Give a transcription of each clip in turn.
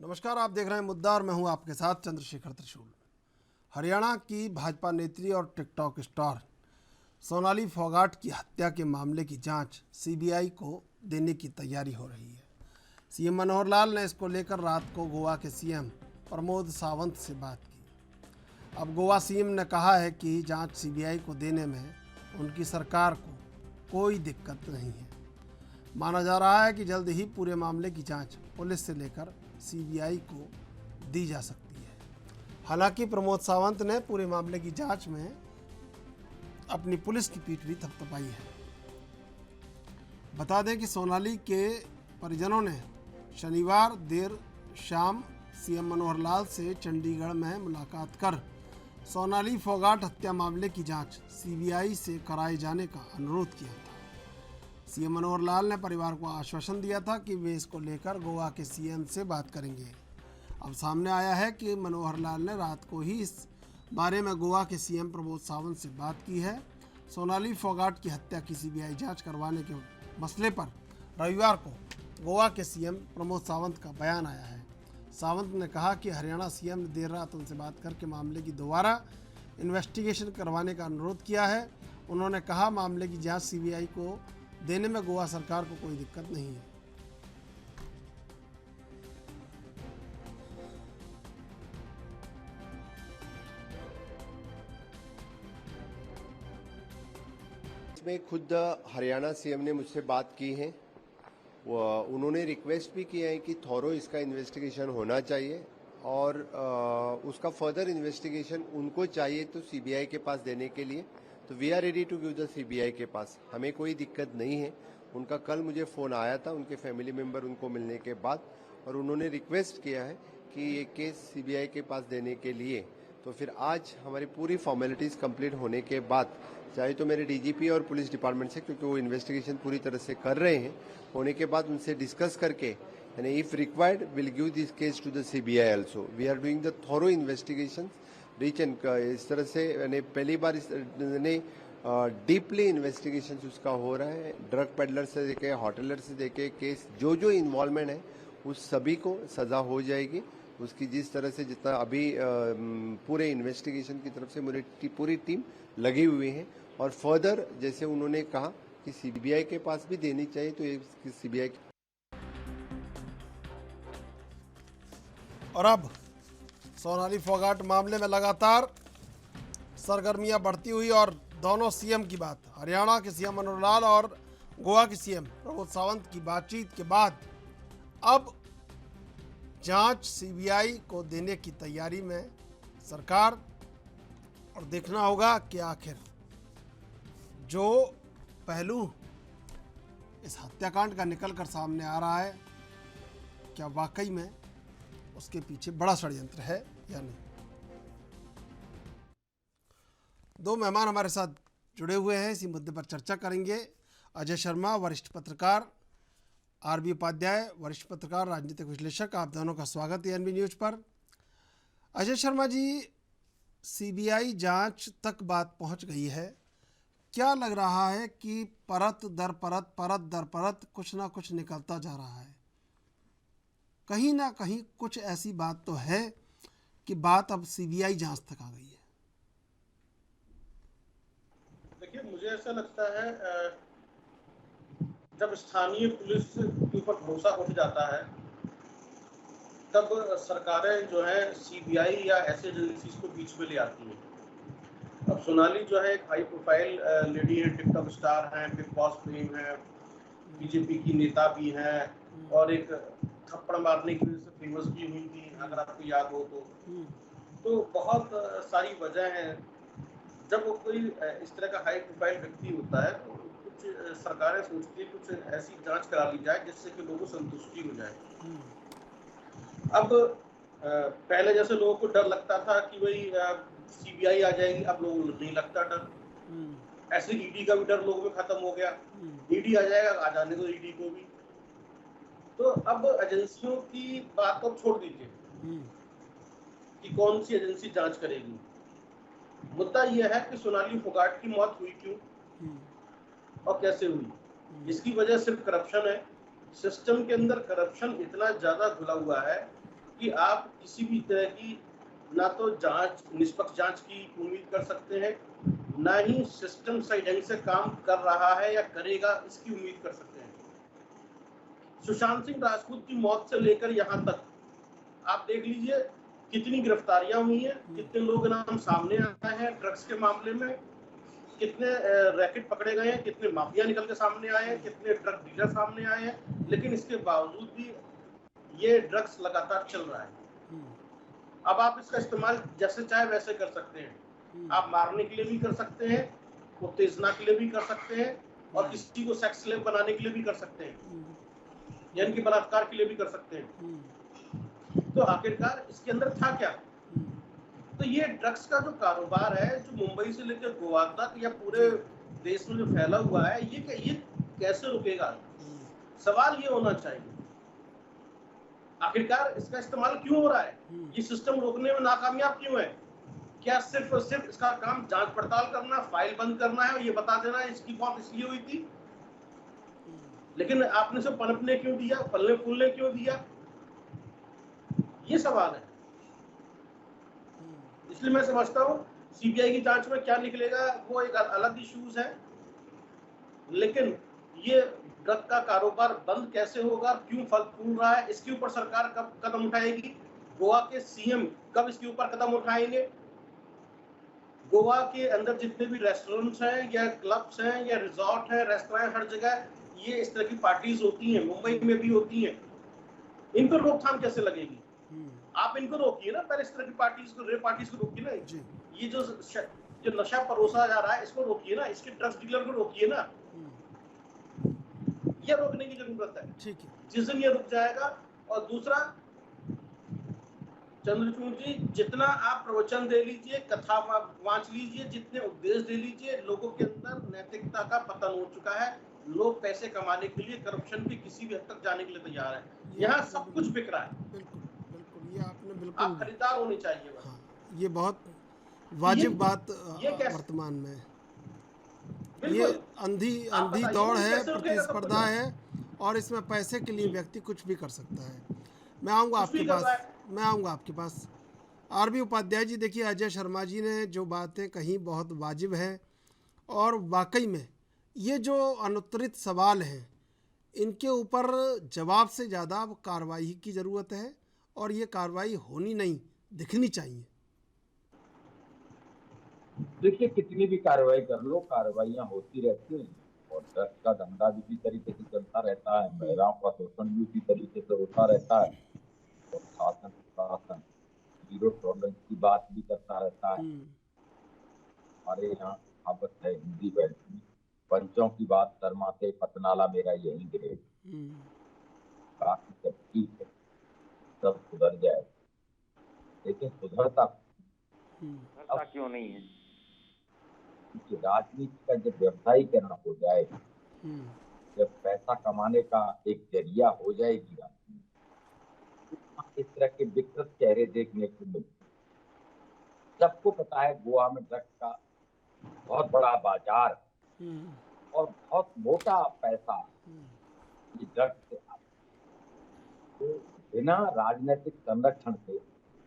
नमस्कार, आप देख रहे हैं मुद्दा और मैं हूं आपके साथ चंद्रशेखर त्रिशूल। हरियाणा की भाजपा नेत्री और टिकटॉक स्टार सोनाली फोगाट की हत्या के मामले की जांच सीबीआई को देने की तैयारी हो रही है। सीएम मनोहर लाल ने इसको लेकर रात को गोवा के सीएम प्रमोद सावंत से बात की। अब गोवा सीएम ने कहा है कि जांच सीबीआई को देने में उनकी सरकार को कोई दिक्कत नहीं है। माना जा रहा है कि जल्द ही पूरे मामले की जांच पुलिस से लेकर सीबीआई को दी जा सकती है। हालांकि प्रमोद सावंत ने पूरे मामले की जांच में अपनी पुलिस की पीठ भी थपथपाई है। बता दें कि सोनाली के परिजनों ने शनिवार देर शाम सीएम मनोहर लाल से चंडीगढ़ में मुलाकात कर सोनाली फोगाट हत्या मामले की जांच सीबीआई से कराए जाने का अनुरोध किया था। सीएम मनोहर लाल ने परिवार को आश्वासन दिया था कि वे इसको लेकर गोवा के सीएम से बात करेंगे। अब सामने आया है कि मनोहर लाल ने रात को ही इस बारे में गोवा के सीएम प्रमोद सावंत से बात की है। सोनाली फोगाट की हत्या की सीबीआई जांच करवाने के मसले पर रविवार को गोवा के सीएम प्रमोद सावंत का बयान आया है। सावंत ने कहा कि हरियाणा सीएम ने देर रात उनसे बात करके मामले की दोबारा इन्वेस्टिगेशन करवाने का अनुरोध किया है। उन्होंने कहा मामले की जांच सीबीआई को देने में गोवा सरकार को कोई दिक्कत नहीं है। इसमें खुद हरियाणा सीएम ने मुझसे बात की है। उन्होंने रिक्वेस्ट भी किया है कि थॉरो इसका इन्वेस्टिगेशन होना चाहिए और उसका फर्दर इन्वेस्टिगेशन उनको चाहिए तो सीबीआई के पास देने के लिए। तो we are ready to give the CBI के पास, हमें कोई दिक्कत नहीं है। उनका कल मुझे फ़ोन आया था उनके फैमिली मेंबर उनको मिलने के बाद, और उन्होंने रिक्वेस्ट किया है कि ये केस सीबीआई के पास देने के लिए। तो फिर आज हमारी पूरी फॉर्मेलिटीज़ कंप्लीट होने के बाद, चाहे तो मेरे डीजीपी और पुलिस डिपार्टमेंट से, क्योंकि वो इन्वेस्टिगेशन पूरी तरह से कर रहे हैं, होने के बाद उनसे डिस्कस करके यानी if required will give this case to the CBI also. We are doing the thorough investigation reach and इस तरह से यानी पहली बार इस डीपली इन्वेस्टिगेशन उसका हो रहा है। ड्रग पेडलर से देखे, होटलर से देखे, केस जो इन्वॉल्वमेंट है उस सभी को सजा हो जाएगी। उसकी जिस तरह से जितना अभी पूरे इन्वेस्टिगेशन की तरफ से मेरी पूरी टीम लगी हुई है, और फर्दर जैसे उन्होंने कहा कि सीबीआई के पास भी देनी चाहिए तो ये सीबीआई। और अब सोनाली फोगाट मामले में लगातार सरगर्मियां बढ़ती हुई और दोनों सीएम की बात, हरियाणा के सीएम मनोहर लाल और गोवा के सीएम प्रमोद सावंत की बातचीत के बाद अब जांच सीबीआई को देने की तैयारी में सरकार, और देखना होगा कि आखिर जो पहलू इस हत्याकांड का निकलकर सामने आ रहा है क्या वाकई में उसके पीछे बड़ा षड्यंत्र है या नहीं। दो मेहमान हमारे साथ जुड़े हुए हैं, इसी मुद्दे पर चर्चा करेंगे। अजय शर्मा, वरिष्ठ पत्रकार, आरबी उपाध्याय, वरिष्ठ पत्रकार, राजनीतिक विश्लेषक, आप दोनों का स्वागत है एनबी न्यूज पर। अजय शर्मा जी, सीबीआई जांच तक बात पहुंच गई है, क्या लग रहा है कि परत दर परत कुछ ना कुछ निकलता जा रहा है? कहीं ना कहीं कुछ ऐसी बात तो है कि बात अब सीबीआई जांच तक आ गई है। देखिए, मुझे ऐसा लगता है जब स्थानीय पुलिस के ऊपर भरोसा उठ जाता है तब सरकारें जो है सीबीआई या ऐसे एजेंसीज को बीच में ले आती हैं। अब सोनाली जो है एक हाई प्रोफाइल लेडी है, टिकटॉक स्टार है, बिग बॉस फेम है, बीजेपी की नेता भी है, और एक थप्पड़ मारने की वजह से फेमस भी हुई थी, अगर आपको याद हो तो बहुत सारी वजह हैं। जब वो कोई इस तरह का हाई प्रोफाइल व्यक्ति होता है तो कुछ सरकारें सोचती है कुछ ऐसी जांच करा ली जाए जिससे कि लोगों को संतुष्टि हो जाए। अब पहले जैसे लोगों को डर लगता था कि भाई सीबीआई आ जाएगी, अब लोगों को नहीं लगता डर। ऐसे ईडी का भी डर लोगों में खत्म हो गया, ईडी आ जाएगा, आ जाने दो ईडी को भी। तो अब एजेंसियों की बात को छोड़ दीजिए कि कौन सी एजेंसी जांच करेगी। मुद्दा यह है कि सोनाली फोगाट की मौत हुई क्यों और कैसे हुई। इसकी वजह सिर्फ करप्शन है। सिस्टम के अंदर करप्शन इतना ज्यादा घुला हुआ है कि आप किसी भी तरह की ना तो जांच, निष्पक्ष जांच की उम्मीद कर सकते हैं, ना ही सिस्टम सही ढंग से काम कर रहा है या करेगा इसकी उम्मीद कर सकते हैं। सुशांत सिंह राजपूत की मौत से लेकर यहाँ तक आप देख लीजिए कितनी गिरफ्तारियां हुई हैं, कितने लोग नाम सामने आए हैं ड्रग्स के मामले में, कितने रैकेट पकड़े गए हैं, कितने माफिया निकल के सामने आए हैं, कितने ड्रग डीलर सामने आए हैं, लेकिन इसके बावजूद भी ये ड्रग्स लगातार चल रहा है। अब आप इसका इस्तेमाल जैसे चाहे वैसे कर सकते हैं, आप मारने के लिए भी कर सकते हैं, उत्तेजना के लिए भी कर सकते हैं, और किसी को सेक्स स्लेव बनाने के लिए भी कर सकते हैं, यानी कि बलात्कार के लिए भी कर सकते हैं। तो आखिरकार इसके अंदर था क्या? तो ये ड्रग्स का जो कारोबार है, जो मुंबई से लेकर गोवा तक या पूरे देश में जो फैला हुआ है, ये कैसे रुकेगा? सवाल ये होना चाहिए, आखिरकार इसका इस्तेमाल क्यों हो रहा है? ये सिस्टम रोकने में नाकामयाब क्यों है? क्या सिर्फ और सिर्फ इसका काम जांच पड़ताल करना, फाइल बंद करना है और ये बता देना है इसकी मौत इसलिए हुई थी? लेकिन आपने सब पनपने क्यों दिया, फलने फूलने क्यों दिया? ये सवाल है। इसलिए मैं समझता हूँ सीबीआई की जांच में क्या निकलेगा वो एक अलग इश्यूज है, लेकिन ये ड्रग का कारोबार बंद कैसे होगा, क्यों फल फूल रहा है, इसके ऊपर सरकार कब कदम उठाएगी? गोवा के सीएम कब इसके ऊपर कदम उठाएंगे? गोवा के अंदर जितने भी रेस्टोरेंट्स हैं या क्लब्स हैं या रिजॉर्ट है, रेस्टोरेंट, हर जगह ये इस तरह की पार्टीज होती हैं, मुंबई में भी होती हैं, इन पर रोकथाम कैसे लगेगी? आप इनको रोकिए ना, पहले इस तरह की पार्टीज को, रेप पार्टीज को रोकिए ना। ये जो नशा परोसा जा रहा है इसको रोकिए ना, इसके ड्रग्स डीलर को रोकिए ना, ये रोकने की जरूरत है। ठीक है, जिस दिन ये रुक जाएगा। और दूसरा, चंद्रचूड़ जी, जितना आप प्रवचन दे लीजिए, कथा वांच लीजिए, जितने उपदेश दे लीजिए, लोगों के अंदर नैतिकता का पतन हो चुका है। लोग पैसे कमाने के लिए करप्शन की किसी भी हद तक जाने के लिए तैयार है। यहाँ सब कुछ बिक रहा है। बिल्कुल बिल्कुल, ये आपने आप बिल्कुल, खरीदार होने चाहिए बस। हाँ, ये बहुत वाजिब बात ये कैसे? वर्तमान में ये बिल्कुल। अंधी आप अंधी बताइए दौड़ ना, ये है, कैसे रुकेगा सब कुछ? प्रतिस्पर्धा है, और इसमें पैसे के लिए व्यक्ति कुछ भी कर सकता है। मैं आऊँगा कुछ आपके भी कर पास, रहा है। मैं आऊँगा आपके पास। आरबी उपाध्याय जी, देखिए अजय शर्मा जी ने जो बातें कही बहुत वाजिब है, और वाकई में ये जो अनुत्तरित सवाल हैं इनके ऊपर जवाब से ज़्यादा अब कार्रवाई की ज़रूरत है, और ये कार्रवाई होनी नहीं, दिखनी चाहिए। देखिए, कितनी भी कार्रवाई कर लो, कार्रवाइयां होती रहती हैं, और ड्रग्स का धंधा भी इसी तरीके से चलता रहता है, महिलाओं का शोषण भी उसी तरीके से होता रहता है, और शासन शासन जीरो टॉलरेंस की बात भी करता रहता है। हमारे यहाँ कहावत है हिंदी में, पंचों की बात शर्माते पतनाला मेरा यही गिरे। बाकी सब ठीक है, सब सुधर जाए, लेकिन सुधरता क्यों नहीं है? क्योंकि राजनीति का जब व्यवसायीकरण हो जाए, जब पैसा कमाने का एक जरिया हो जाएगी राजनीति, तो इस तरह के विकृत चेहरे देखने को मिलते। सबको पता है गोवा में ड्रग्स का बहुत बड़ा बाजार और बहुत मोटा पैसा ये ड्रग्स से आता है। तो बिना राजनीतिक संरक्षण के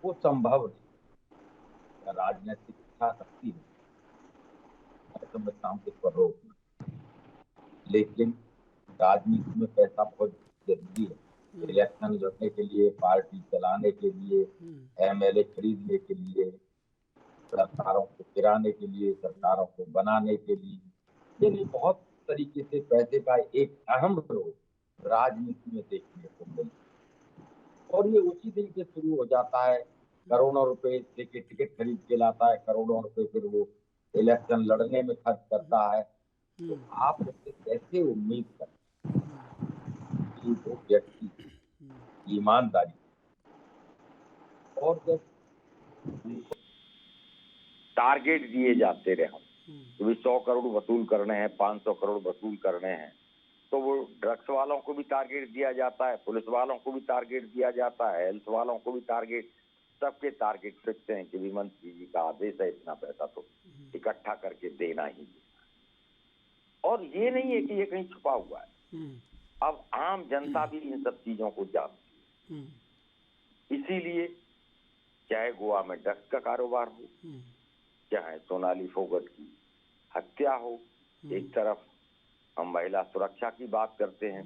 वो संभव नहीं। राजनीतिक इच्छा शक्ति है, मैं समझता हूँ कि इसको रोकना, लेकिन राजनीति में पैसा बहुत जरूरी है। इलेक्शन लड़ने के लिए, पार्टी चलाने के लिए, एमएलए खरीदने के लिए, सरकारों को गिराने के लिए, सरकारों को बनाने के लिए, यानी बहुत तरीके से पैसे का एक अहम रोल राजनीति में देखने को मिलता, और ये उसी दिन से शुरू हो जाता है। करोड़ों रुपए देके टिकट खरीद के लाता है, करोड़ों रुपए फिर वो इलेक्शन लड़ने में खर्च करता है। तो आप उससे कैसे उम्मीद करते कि वो व्यक्ति ईमानदारी, और जब टारगेट दिए जाते रहे हम, तो 100 करोड़ वसूल करने हैं, 500 करोड़ वसूल करने हैं, तो वो ड्रग्स वालों को भी टारगेट दिया जाता है, पुलिस वालों को भी टारगेट दिया जाता है, हेल्थ वालों को भी टारगेट, सबके टारगेट फिक्स हैं कि भी मंत्री जी का आदेश है इतना पैसा तो इकट्ठा करके देना ही। और ये नहीं है कि ये कहीं छुपा हुआ है, अब आम जनता भी इन सब चीजों को जानती है। इसीलिए चाहे गोवा में ड्रग्स का कारोबार हो, चाहे सोनाली फोगाट की हत्या हो, एक तरफ हम महिला सुरक्षा की बात करते हैं,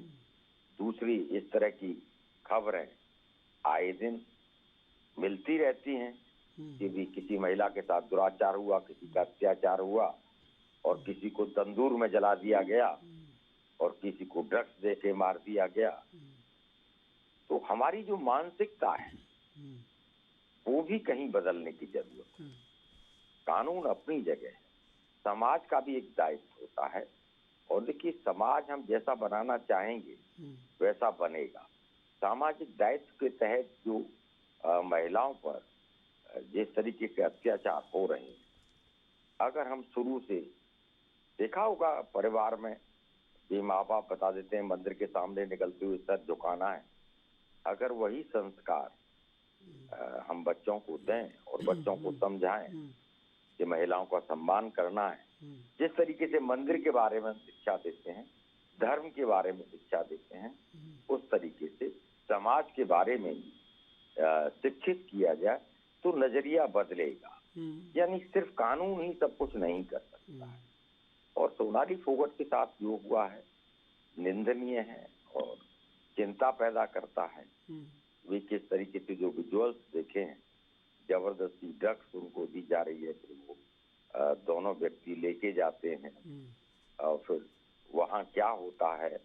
दूसरी इस तरह की खबरें आए दिन मिलती रहती हैं कि भी किसी महिला के साथ दुराचार हुआ, किसी का अत्याचार हुआ और किसी को तंदूर में जला दिया गया और किसी को ड्रग्स दे के मार दिया गया। तो हमारी जो मानसिकता है वो भी कहीं बदलने की जरूरत है। कानून अपनी जगह है, समाज का भी एक दायित्व होता है और देखिए समाज हम जैसा बनाना चाहेंगे वैसा बनेगा। सामाजिक दायित्व के तहत जो महिलाओं पर जिस तरीके के अत्याचार हो रहे हैं, अगर हम शुरू से देखा होगा परिवार में ये माँ बाप बता देते हैं मंदिर के सामने निकलते हुए सर झुकाना है, अगर वही संस्कार हम बच्चों को दें और बच्चों को समझाएं कि महिलाओं का सम्मान करना है, जिस तरीके से मंदिर के बारे में शिक्षा देते हैं, धर्म के बारे में शिक्षा देते हैं, उस तरीके से समाज के बारे में शिक्षित किया जाए तो नजरिया बदलेगा। यानी सिर्फ कानून ही सब कुछ नहीं कर सकता है। और सोनाली फोगाट के साथ जो हुआ है निंदनीय है और चिंता पैदा करता है। वे किस तरीके से जो विजुअल्स देखे हैं, जबरदस्ती ड्रग्स उनको दी जा रही है, फिर वो दोनों व्यक्ति लेके जाते हैं और फिर वहाँ क्या होता है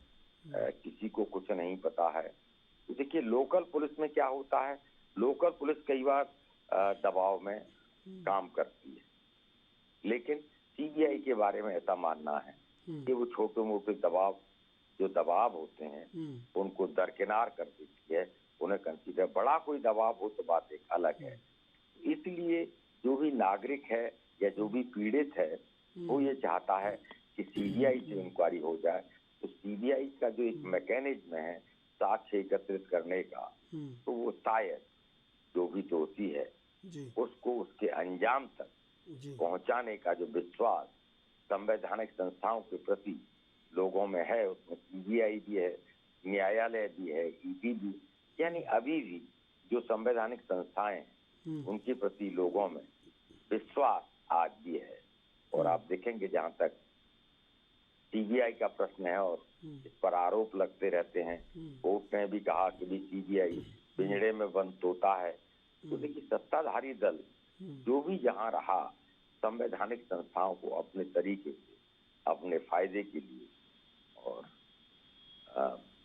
किसी को कुछ नहीं पता है। तो देखिए लोकल पुलिस में क्या होता है, लोकल पुलिस कई बार दबाव में काम करती है, लेकिन सीबीआई के बारे में ऐसा मानना है कि वो छोटे मोटे दबाव होते हैं उनको दरकिनार कर देती है, उन्हें कंसीडर। बड़ा कोई दबाव हो तो बात एक अलग है। इसलिए जो भी नागरिक है या जो भी पीड़ित है वो ये चाहता है कि सीबीआई से इंक्वायरी हो जाए। तो सीबीआई का जो एक मैकेनिज्म है साक्ष्य एकत्रित करने का, तो वो शायद जो भी दोषी है उसको उसके अंजाम तक पहुंचाने का जो विश्वास संवैधानिक संस्थाओं के प्रति लोगों में है, उसमें सीबीआई भी है, न्यायालय भी है, ईडी भी, यानी अभी भी जो संवैधानिक संस्थाएं हैं उनके प्रति लोगों में विश्वास आज भी है। और आप देखेंगे जहां तक सीबीआई का प्रश्न है और इस पर आरोप लगते रहते हैं, कोर्ट ने भी कहा कि भी सीबीआई पिंजड़े में बंद तोता है। तो देखिए सत्ताधारी दल जो भी जहां रहा संवैधानिक संस्थाओं को अपने तरीके से अपने फायदे के लिए और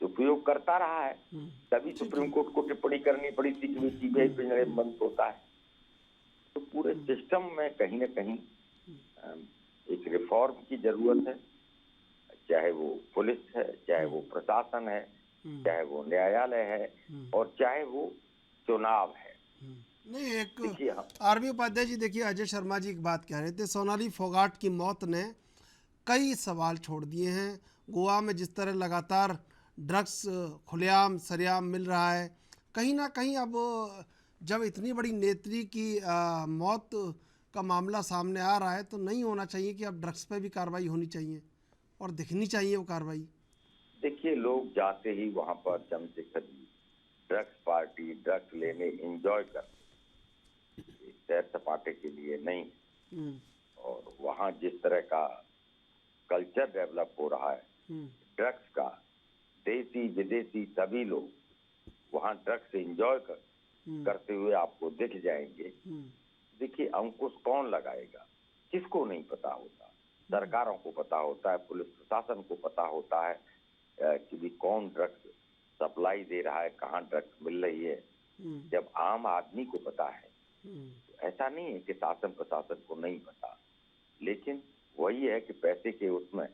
उपयोग करता रहा है। तभी सुप्रीम कोर्ट को टिप्पणी करनी पड़ी थी कि सीबीआई पिंजड़े में बंद होता है। तो पूरे सिस्टम में कहीं न कहीं एक रिफॉर्म की जरूरत है, चाहे वो पुलिस है, चाहे वो प्रशासन है, चाहे वो न्यायालय है और चाहे वो चुनाव है। नहीं, एक आरबी उपाध्याय जी, देखिए अजय शर्मा जी एक बात कह रहे थे, सोनाली फोगाट की मौत ने कई सवाल छोड़ दिए हैं। गोवा में जिस तरह लगातार ड्रग्स खुलेआम सरेआम मिल रहा है, कहीं ना कहीं अब जब इतनी बड़ी नेत्री की मौत का मामला सामने आ रहा है तो नहीं होना चाहिए कि अब ड्रग्स पे भी कार्रवाई होनी चाहिए और दिखनी चाहिए वो कार्रवाई। देखिए लोग जाते ही वहाँ पर चमचे खदी ड्रग्स पार्टी ड्रग्स लेने एंजॉय करते, सैर सपाटे के लिए नहीं। और वहाँ जिस तरह का कल्चर डेवलप हो रहा है ड्रग्स का, देसी विदेशी सभी लोग वहाँ ड्रग्स एंजॉय करते हुए आपको दिख जाएंगे। देखिए अंकुश कौन लगाएगा, किसको नहीं पता होता। सरकारों को पता होता है, पुलिस प्रशासन को पता होता है कि भी कौन ड्रग्स सप्लाई दे रहा है, कहाँ ड्रग्स मिल रही है। जब आम आदमी को पता है, ऐसा नहीं है कि शासन प्रशासन को नहीं पता, लेकिन वही है कि पैसे के उसमें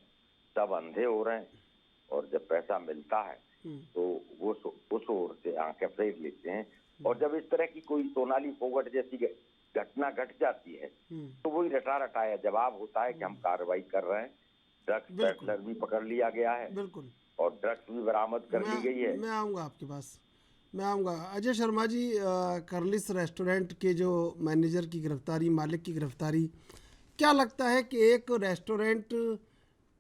सब अंधे हो रहे हैं और जब पैसा मिलता है तो वो उस ओर से आंखें फेर लेते हैं। और जब इस तरह की कोई सोनाली फोगाट जैसी घटना घट जाती है तो वही रटा रटाया जवाब होता है कि हम कार्रवाई कर रहे हैं, ड्रग्स पेडलर भी पकड़ लिया गया है और ड्रग्स भी बरामद कर ली गई है। मैं आऊँगा आपके पास, मैं आऊँगा। अजय शर्मा जी, कर्लिस रेस्टोरेंट के जो मैनेजर की गिरफ्तारी, मालिक की गिरफ्तारी, क्या लगता है कि एक रेस्टोरेंट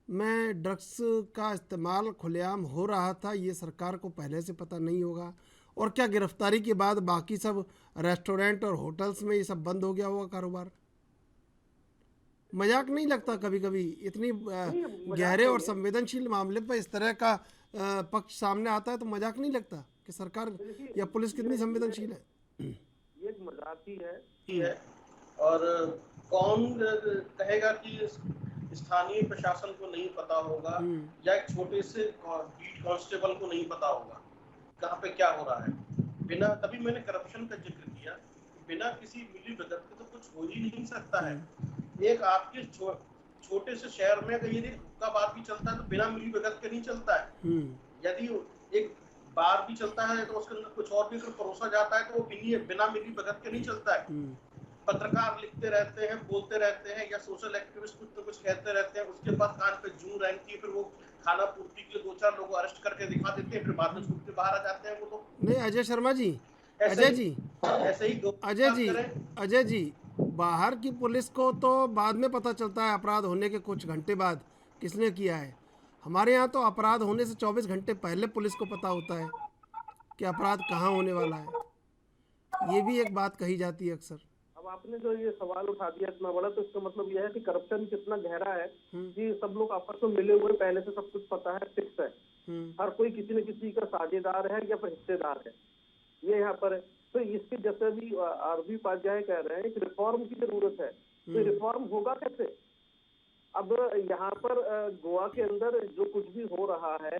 में ड्रग्स का इस्तेमाल खुलेआम हो रहा था, ये सरकार को पहले से पता नहीं होगा? और क्या गिरफ्तारी के बाद बाकी सब रेस्टोरेंट और होटल्स में ये सब बंद हो गया होगा कारोबार? मजाक नहीं लगता कभी कभी इतनी गहरे और संवेदनशील मामले पर इस तरह का पक्ष सामने आता है तो मजाक नहीं लगता कि सरकार या पुलिस कितनी संवेदनशील है? ये मजाक ही है। और कौन कहेगा कि स्थानीय प्रशासन को नहीं पता होगा या एक छोटे से बीट कांस्टेबल को नहीं पता होगा कहाँ पे क्या हो रहा है? बिना, तभी मैंने करप्शन का जिक्र किया, बिना किसी मिली भगत के तो कुछ हो ही नहीं सकता है। एक आपके छोटे से शहर में अगर यदि हुक्का बार भी चलता है तो बिना मिली भगत के नहीं चलता है। यदि एक बार भी चलता है तो उसके अंदर कुछ और भी अगर परोसा जाता है तो वो बिना मिली भगत के नहीं चलता है। पत्रकार लिखते रहते हैं, बोलते रहते हैं, या सोशल एक्टिविस्ट कुछ तो कुछ कहते रहते हैं, उसके बाद कान पे जूं रहती है, फिर वो खाना पूर्ति के लिए 2-4 लोग अरेस्ट करके दिखा देते हैं, फिर बाद में छूट के बाहर आ जाते हैं। वो तो नहीं अजय शर्मा जी, अजय जी, बाहर की पुलिस को तो बाद में पता चलता है अपराध होने के कुछ घंटे बाद किसने किया है। हमारे यहाँ तो अपराध होने से 24 घंटे पहले पुलिस को पता होता है कि अपराध कहाँ होने वाला है। ये भी एक बात कही जाती है अक्सर। अब आपने जो ये सवाल उठा दिया इतना बड़ा, तो इसका मतलब यह है कि करप्शन कितना गहरा है कि सब लोग आपस में मिले हुए, पहले से सब कुछ पता है, फिक्स है। हर कोई किसी न किसी का साझेदार है या फिर हिस्सेदार है, ये यहाँ पर है। तो इसके जैसे भी आरबी उपाध्याय कह रहे हैं कि रिफॉर्म की जरूरत है, तो रिफॉर्म होगा कैसे? अब यहाँ पर गोवा के अंदर जो कुछ भी हो रहा है,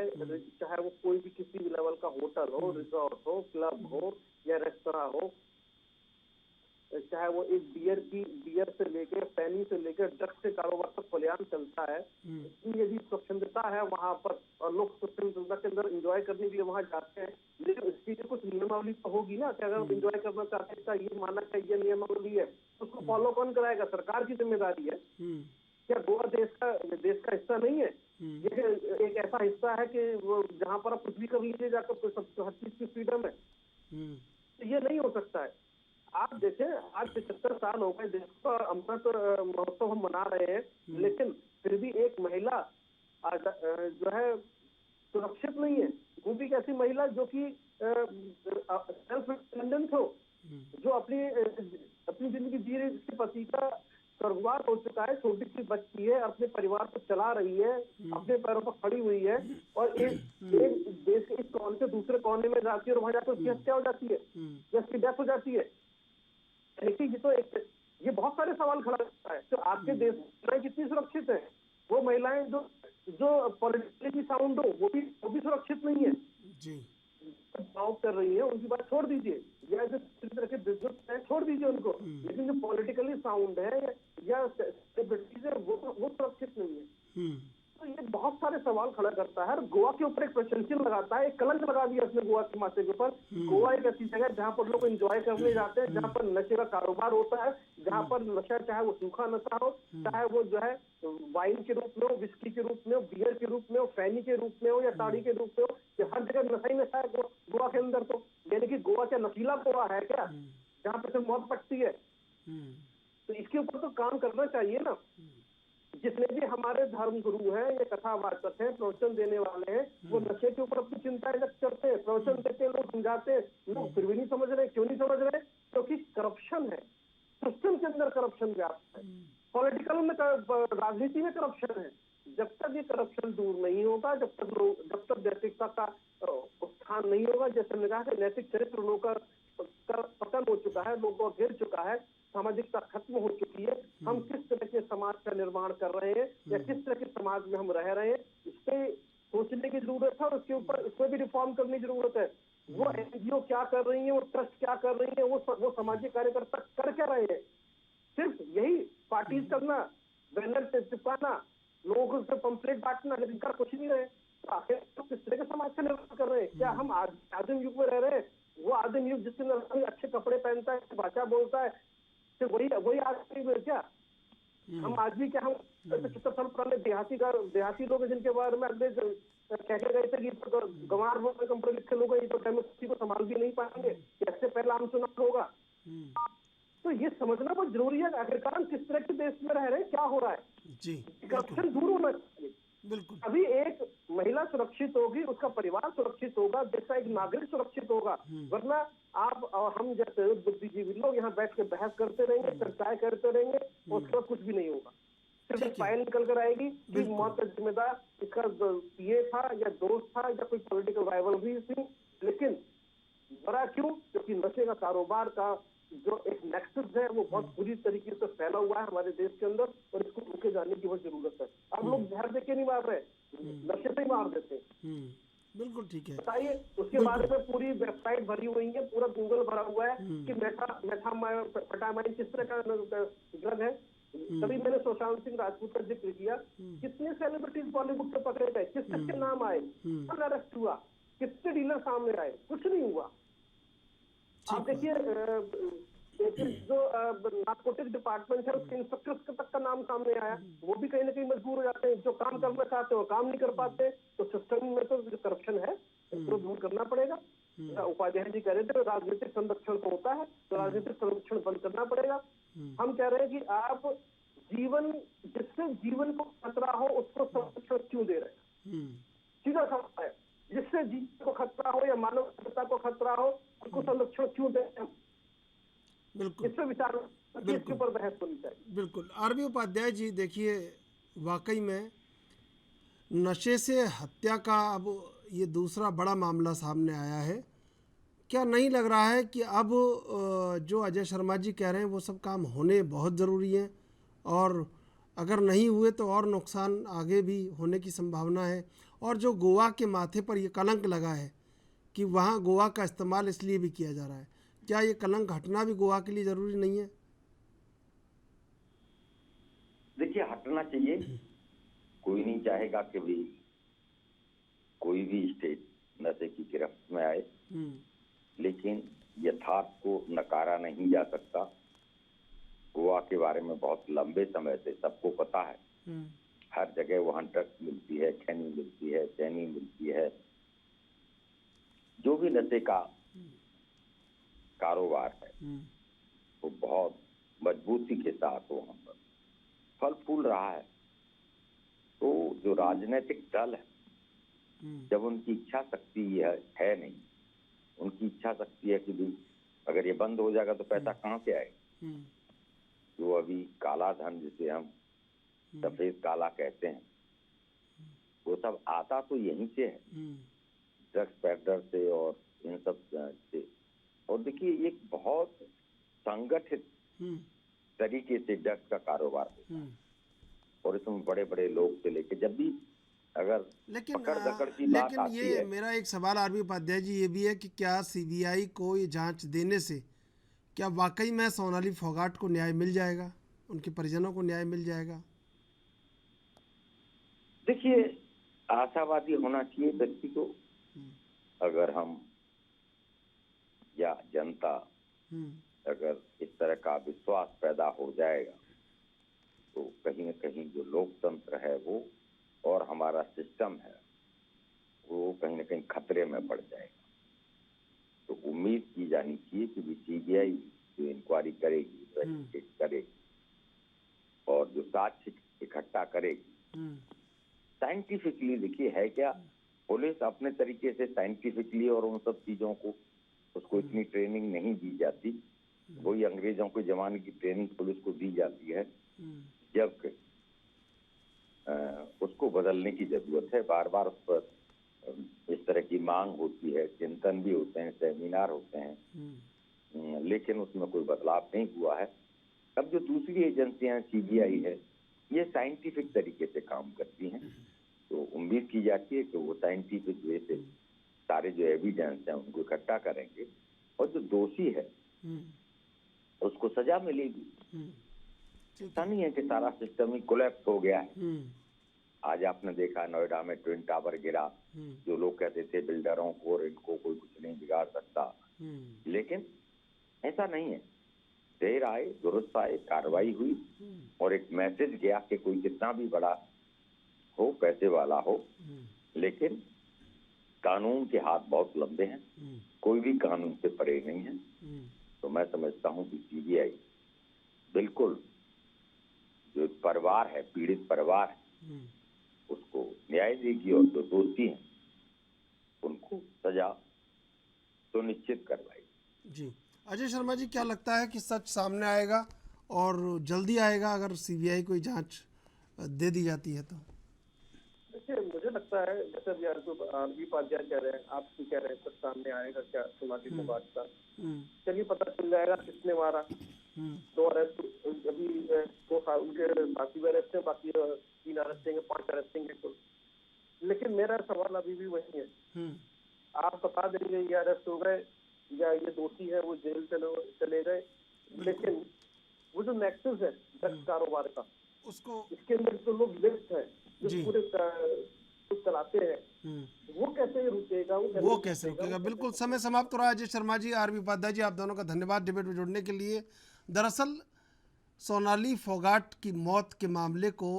चाहे वो कोई भी किसी भी लेवल का होटल हो, रिजॉर्ट हो, क्लब हो या रेस्तरा हो, चाहे वो एक बियर से लेकर पैनी से लेकर ड्रग्स के कारोबार तक खुलेआम चलता है। यदि स्वच्छंदता है वहाँ पर और लोग स्वच्छंदता के अंदर एंजॉय करने के लिए वहाँ जाते हैं, लेकिन इसकी कुछ नियमावली तो होगी ना कि अगर एंजॉय करना चाहते हैं, ये माना कि ये नियमावली है, उसको फॉलो कौन कराएगा? सरकार की जिम्मेदारी है। क्या गोवा देश का हिस्सा नहीं है? ये एक ऐसा हिस्सा है कि वो जहाँ पर आप कुछ भी कर लीजिए जाकर, सब हर चीज की फ्रीडम है। तो ये नहीं हो सकता है। आप देखें, आज 75 साल हो गए देश का अमृत महोत्सव हम मना रहे हैं, लेकिन फिर भी एक महिला जो है सुरक्षित नहीं है। वो भी कैसी महिला जो कि सेल्फ डिपेंडेंट हो, जो अपनी जिंदगी जी रही, जिसके पति का स्वर्गवास हो चुका है, छोटी सी बच्ची है, अपने परिवार को चला रही है, अपने पैरों पर खड़ी हुई है, और एक देश के इस कोने से दूसरे कोने में जाती है और वहां जाकर उसकी हत्या हो जाती है या उसकी डेथ हो जाती है। ये बहुत सारे सवाल खड़ा करता है। तो आपके देश में कितनी सुरक्षित है? वो महिलाएं जो पॉलिटिकली साउंड हो, वो भी सुरक्षित नहीं है जी। जॉब कर रही है, उनकी बात छोड़ दीजिए, या जो तरह के बिजनेस है छोड़ दीजिए उनको, लेकिन जो पॉलिटिकली साउंड है या सेलिब्रिटीज है, वो सुरक्षित नहीं है। तो ये बहुत सारे सवाल खड़ा करता है। गोवा के ऊपर एक प्रशंसन लगाता है, एक कलंक लगा दिया उसने गोवा के माथे के ऊपर। गोवा एक ऐसी जगह है जहाँ पर लोग एंजॉय करने जाते हैं, जहाँ पर नशे का कारोबार होता है, जहाँ पर नशा चाहे वो सूखा नशा हो, चाहे वो जो है वाइन के रूप में हो, विस्की के रूप में हो, बियर के रूप में हो, फैनी के रूप में हो या ताड़ी के रूप में हो, हर जगह नशा ही नशा है गोवा के अंदर। तो यानी कि गोवा क्या नशीला गोवा है क्या, जहाँ पर सिर्फ मौत पटती है? तो इसके ऊपर तो काम करना चाहिए ना। जितने भी हमारे धर्म गुरु हैं, ये कथावाचक हैं, प्रवचन देने वाले हैं, वो नशे के ऊपर अपनी चिंताएं व्यक्त करते हैं, प्रवचन देते हैं, लोग समझाते हैं, लोग फिर भी नहीं समझ रहे। क्यों नहीं समझ रहे? क्योंकि करप्शन है, सिस्टम के अंदर करप्शन व्याप्त है, पॉलिटिकल में, राजनीति में करप्शन है। जब तक ये करप्शन दूर नहीं होगा, जब तक नैतिकता का उत्थान नहीं होगा, जैसे मैंने कहा कि नैतिक चरित्र लोगों का पतन हो चुका है, लोगों को गिर चुका है, सामाजिकता खत्म हो चुकी है। हम किस तरह के समाज का निर्माण कर रहे हैं या किस तरह के समाज में हम रह रहे हैं, इस पे सोचने की जरूरत है और उसके ऊपर इसमें भी रिफॉर्म करने की जरूरत है। वो एनजीओ क्या कर रही है, वो ट्रस्ट क्या कर रही है, वो सामाजिक कार्यकर्ता कर क्या रहे हैं? सिर्फ यही पार्टीज करना, बैनर चिपकाना, लोगों से पंपलेट बांटना, लेकिन कर कुछ नहीं रहे। तो आखिर तो किस तरह के समाज का निर्माण कर रहे हैं? क्या हम आदिम युग में रह रहे हैं? वो आदिम युग जिसमें अच्छे कपड़े पहनता है, भाषा बोलता है, वही आदमी में क्या हम आज भी क्या हम 75 साल पुराने देहाती लोग जिनके बारे में अगले कह के गए थे कि गंवार कंपनी लिखे लोग तो डेमोक्रेसी को संभाल भी नहीं पाएंगे, कैसे पहला आम चुनाव होगा। तो ये समझना बहुत जरूरी है आखिरकार किस तरह के देश में रह रहे हैं, क्या हो रहा है जी। करप्शन दूर होना चाहिए। बिल्कुल। अभी एक महिला सुरक्षा सुरक्षित होगी, उसका परिवार सुरक्षित होगा, देश का एक नागरिक सुरक्षित होगा। वरना आप और हम जैसे बुद्धिजीवी लोग यहाँ बैठ के बहस करते रहेंगे, चर्चाएं करते रहेंगे, और उसका कुछ भी नहीं होगा। सिर्फ एक फाइल निकल कर आएगी कि मौत का जिम्मेदार इसका ये था या दोस्त था या कोई पॉलिटिकल राइवलरी थी। लेकिन बड़ा क्यों? क्योंकि नशे का कारोबार का जो एक नेक्सस है वो बहुत बुरी तरीके से फैला हुआ है हमारे देश के अंदर, और इसको रोके जाने की बहुत जरूरत है। अब लोग जहर दे के नहीं मार रहे, नशे से ही मार देते हैं। बिल्कुल ठीक है। बताइए, उसके बारे में पूरी वेबसाइट भरी हुई है, पूरा गूगल भरा हुआ है कि मेथाम्फेटामाइन किस तरह का ड्रग है। तभी मैंने सुशांत सिंह राजपूत का जिक्र किया। कितने सेलिब्रिटीज बॉलीवुड से पकड़े गए, किस किसके नाम आए, कौन अरेस्ट हुआ, कितने डीलर सामने आए, कुछ नहीं हुआ। आप देखिए जो नारकोटिक डिपार्टमेंट है उसके इंस्पेक्टर्स तक का नाम सामने आया, वो भी कहीं ना कहीं मजबूर हो जाते हैं। जो काम करना चाहते हो काम नहीं कर पाते, तो सिस्टम में तो जो करप्शन है उसको दूर करना पड़ेगा। उपाध्याय जी कह रहे थे राजनीतिक संरक्षण तो होता है, तो राजनीतिक संरक्षण बंद करना पड़ेगा। हम कह रहे हैं कि आप जीवन, जिससे जीवन को खतरा हो उसको संरक्षण क्यों दे रहे हैं? सीधा सवाल है, जिससे जीवन को खतरा हो या मानवता को खतरा हो उसको संरक्षण क्यों दे रहे हैं? बिल्कुल, इस पर विचार, इसके ऊपर बहस होनी चाहिए। बिल्कुल। आरबी उपाध्याय जी, देखिए वाकई में नशे से हत्या का अब ये दूसरा बड़ा मामला सामने आया है। क्या नहीं लग रहा है कि अब जो अजय शर्मा जी कह रहे हैं वो सब काम होने बहुत ज़रूरी है, और अगर नहीं हुए तो और नुकसान आगे भी होने की संभावना है। और जो गोवा के माथे पर ये कलंक लगा है कि वहाँ गोवा का इस्तेमाल इसलिए भी किया जा रहा है, क्या ये कलंक हटना भी गोवा के लिए ज़रूरी नहीं है? देखिए, हटना चाहिए। कोई नहीं चाहेगा कि भी कोई भी स्टेट नशे की गिरफ्त में आए, लेकिन यथार्थ को नकारा नहीं जा सकता। गोवा के बारे में बहुत लंबे समय से सबको पता है, हर जगह वहां ड्रग्स मिलती है, खैनी मिलती है, चैनी मिलती है। जो भी नशे का कारोबार है वो बहुत मजबूती के साथ वहां पर फल फूल रहा है। तो जो राजनीतिक दल है, जब उनकी इच्छा शक्ति है नहीं, उनकी इच्छा शक्ति है कि भी अगर ये बंद हो जाएगा तो पैसा कहाँ से आएगा। जो अभी काला धन, जिसे हम सफेद काला कहते हैं, वो सब आता तो यहीं से है, ड्रग्स पेडलर से और इन सब से। और देखिए, एक बहुत संगठित तरीके से ड्रग्स का कारोबार होता है, और इसमें बड़े बड़े लोग से लेके, जब भी अगर पकड़ दकड़ की बात आती है। ये मेरा एक सवाल आरबी उपाध्याय जी ये भी है कि क्या सीबीआई को ये जांच देने से क्या वाकई में सोनाली फोगाट को न्याय मिल जाएगा, उनके परिजनों को न्याय मिल जाएगा? देखिए, आशावादी होना चाहिए व्यक्ति को। अगर हम या जनता अगर इस तरह का विश्वास पैदा हो जाएगा तो कहीं न कहीं जो लोकतंत्र है वो और हमारा सिस्टम है वो कहीं न कहीं खतरे में पड़ जाएगा। तो उम्मीद की जानी चाहिए कि सीबीआई जो इंक्वायरी करेगी, इन्वेस्टिगेट करेगी और जो साक्ष्य इकट्ठा करेगी साइंटिफिकली। देखिए, है क्या, पुलिस अपने तरीके से साइंटिफिकली और उन सब चीजों को उसको इतनी ट्रेनिंग नहीं दी जाती। वही अंग्रेजों के जमाने की ट्रेनिंग पुलिस को दी जाती है, जब उसको बदलने की जरूरत है। बार बार उस पर इस तरह की मांग होती है, चिंतन भी होते हैं, सेमिनार होते हैं, लेकिन उसमें कोई बदलाव नहीं हुआ है। अब जो दूसरी एजेंसियां सीबीआई है, ये साइंटिफिक तरीके से काम करती हैं, तो उम्मीद की जाती है कि वो साइंटिफिक वे से सारे जो एविडेंस हैं उनको इकट्ठा करेंगे और जो दोषी है उसको सजा मिलेगी। ऐसा नहीं है कि सारा सिस्टम ही कोलैप्स हो गया है। आज आपने देखा नोएडा में ट्विन टावर गिरा, जो लोग कहते थे बिल्डरों को और इनको कोई कुछ नहीं बिगाड़ सकता, लेकिन ऐसा नहीं है। देर आए दुरुस्त आए, कार्रवाई हुई और एक मैसेज गया कि कोई कितना भी बड़ा हो, पैसे वाला हो, लेकिन कानून के हाथ बहुत लंबे हैं, कोई भी कानून से परे नहीं है। तो मैं समझता हूं कि सीबीआई बिल्कुल जो परिवार है, पीड़ित परिवार है, उसको न्याय देगी और जो दोषी हैं उनको सजा सुनिश्चित करवाई। जी अजय शर्मा जी, क्या लगता है कि सच सामने आएगा और जल्दी आएगा अगर सीबीआई कोई जांच दे दी जाती है तो? देखिए, मुझे लगता है जैसे अभी आरबी उपाध्याय कह रहे हैं, आप भी कह रहे हैं, सच सामने आएगा क्या सोनाली फोगाट का। चलिए पता चल जाएगा किसने मारा। 2 अरेस्ट अभी उनके बाकी अरेस्ट है, बाकी 3 अरेस्टिंग है, 5 अरेस्टिंग है कुल। लेकिन मेरा सवाल अभी भी वही है, आप बता देंगे ये अरेस्ट हो गए या ये दोषी है वो जेल चले गए, लेकिन वो जो नेक्सस है ड्रग्स कारोबार का, उसको इसके अंदर जो लोग लिप्त है, जो पूरे चलाते हैं, वो कैसे रुकेगा? वो कैसे रुकेगा? बिल्कुल, समय समाप्त हो रहा है। अजय शर्मा जी, आरबी उपाध्याय जी, आप दोनों का धन्यवाद डिबेट में जुड़ने के लिए। दरअसल सोनाली फोगाट की मौत के मामले को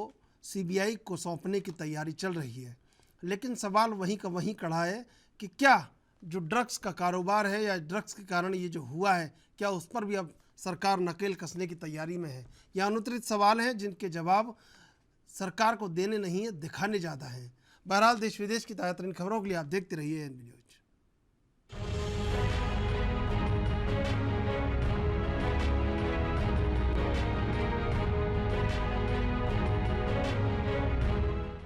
सीबीआई को सौंपने की तैयारी चल रही है, लेकिन सवाल वहीं का वहीं खड़ा है कि क्या जो ड्रग्स का कारोबार है या ड्रग्स के कारण ये जो हुआ है, क्या उस पर भी अब सरकार नकेल कसने की तैयारी में है? यह अनुत्तरित सवाल हैं जिनके जवाब सरकार को देने नहीं है, दिखाने ज़्यादा हैं। बहरहाल, देश विदेश की ताज़ा तरीन खबरों के लिए आप देखते रहिए एनबी न्यूज़।